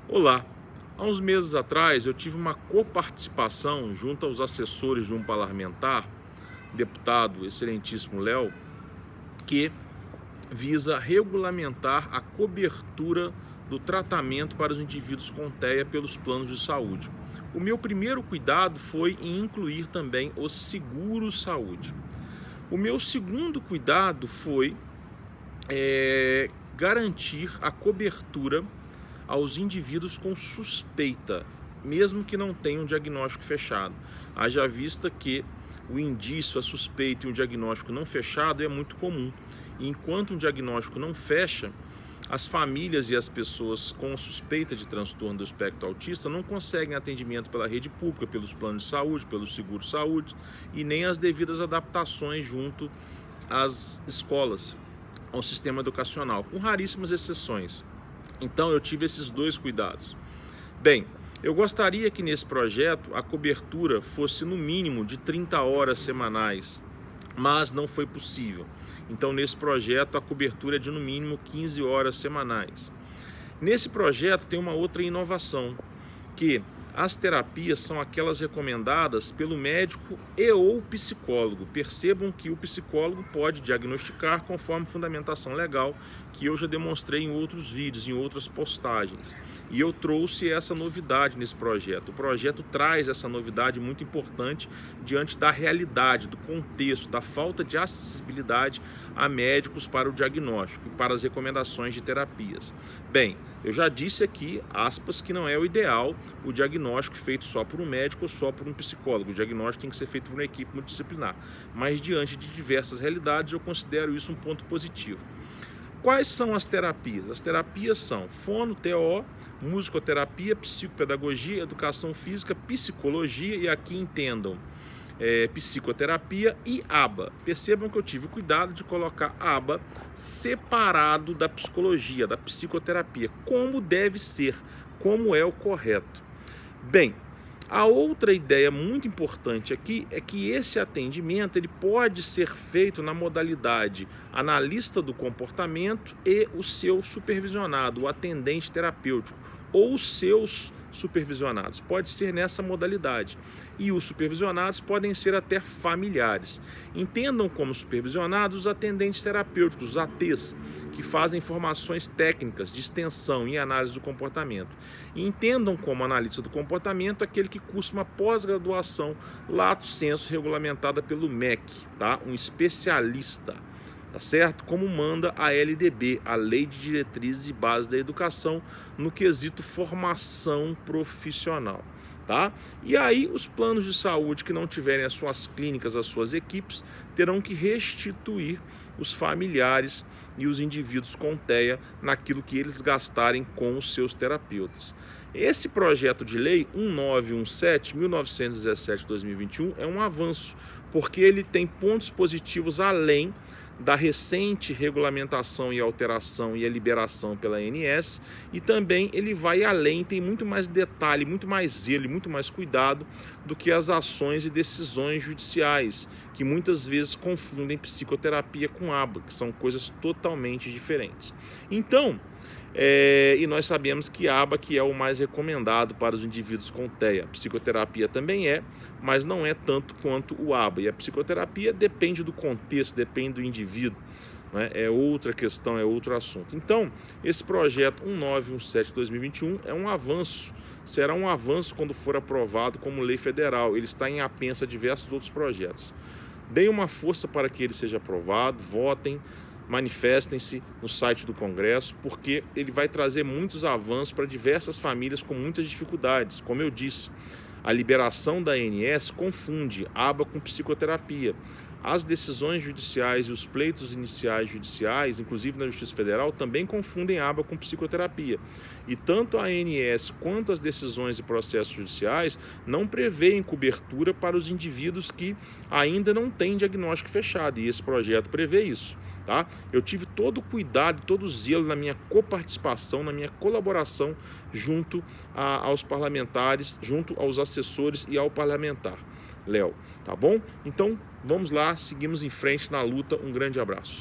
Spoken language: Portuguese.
Olá, há uns meses atrás eu tive uma coparticipação junto aos assessores de um parlamentar, deputado excelentíssimo Léo, que visa regulamentar a cobertura do tratamento para os indivíduos com TEA pelos planos de saúde. O meu primeiro cuidado foi em incluir também o seguro-saúde. O meu segundo cuidado foi garantir a cobertura aos indivíduos com suspeita, mesmo que não tenham um diagnóstico fechado. Haja vista que o indício, a suspeita e um diagnóstico não fechado é muito comum. E enquanto um diagnóstico não fecha, as famílias e as pessoas com suspeita de transtorno do espectro autista não conseguem atendimento pela rede pública, pelos planos de saúde, pelo seguro-saúde e nem as devidas adaptações junto às escolas, ao sistema educacional, com raríssimas exceções. Então eu tive esses dois cuidados. Bem, eu gostaria que nesse projeto a cobertura fosse no mínimo de 30 horas semanais, mas não foi possível. Então nesse projeto a cobertura é de no mínimo 15 horas semanais. Nesse projeto tem uma outra inovação, que as terapias são aquelas recomendadas pelo médico e ou psicólogo. Percebam que o psicólogo pode diagnosticar conforme fundamentação legal, que eu já demonstrei em outros vídeos, em outras postagens. E eu trouxe essa novidade nesse projeto. O projeto traz essa novidade muito importante diante da realidade, do contexto, da falta de acessibilidade a médicos para o diagnóstico e para as recomendações de terapias. Bem, eu já disse aqui, aspas, que não é o ideal o diagnóstico feito só por um médico ou só por um psicólogo. O diagnóstico tem que ser feito por uma equipe multidisciplinar. Mas diante de diversas realidades, eu considero isso um ponto positivo. Quais são as terapias? As terapias são fono-TO, musicoterapia, psicopedagogia, educação física, psicologia e aqui entendam psicoterapia e ABA. Percebam que eu tive o cuidado de colocar ABA separado da psicologia, da psicoterapia, como deve ser, como é o correto. Bem, a outra ideia muito importante aqui é que esse atendimento ele pode ser feito na modalidade analista do comportamento e o seu supervisionado, o atendente terapêutico, ou os seus supervisionados. Pode ser nessa modalidade. E os supervisionados podem ser até familiares. Entendam como supervisionados os atendentes terapêuticos, os ATs, que fazem formações técnicas de extensão e análise do comportamento. E entendam como analista do comportamento aquele que cursa uma pós-graduação lato sensu regulamentada pelo MEC, tá? Um especialista. Tá certo? Como manda a LDB, a Lei de Diretrizes e Bases da Educação, no quesito formação profissional. Tá? E aí os planos de saúde que não tiverem as suas clínicas, as suas equipes, terão que restituir os familiares e os indivíduos com TEA naquilo que eles gastarem com os seus terapeutas. Esse projeto de lei 1917/1921 é um avanço, porque ele tem pontos positivos além da recente regulamentação e alteração e a liberação pela ANS, e também ele vai além, tem muito mais detalhe, muito mais zelo, muito mais cuidado do que as ações e decisões judiciais, que muitas vezes confundem psicoterapia com ABA, que são coisas totalmente diferentes. Então, e nós sabemos que ABA que é o mais recomendado para os indivíduos com TEA. A psicoterapia também é, mas não é tanto quanto o ABA. E a psicoterapia depende do contexto, depende do indivíduo, né? É outra questão, é outro assunto. Então, esse projeto 1917/2021 é um avanço, será um avanço quando for aprovado como lei federal. Ele está em apenso a diversos outros projetos. Deem uma força para que ele seja aprovado, votem, manifestem-se no site do Congresso, porque ele vai trazer muitos avanços para diversas famílias com muitas dificuldades. Como eu disse, a liberação da ANS confunde ABA com psicoterapia. As decisões judiciais e os pleitos iniciais judiciais, inclusive na Justiça Federal, também confundem ABA com psicoterapia. E tanto a ANS quanto as decisões e processos judiciais não prevêem cobertura para os indivíduos que ainda não têm diagnóstico fechado, e esse projeto prevê isso. Tá? Eu tive todo o cuidado, todo o zelo na minha coparticipação, na minha colaboração junto aos parlamentares, junto aos assessores e ao parlamentar Léo, tá bom? Então, vamos lá, seguimos em frente na luta. Um grande abraço.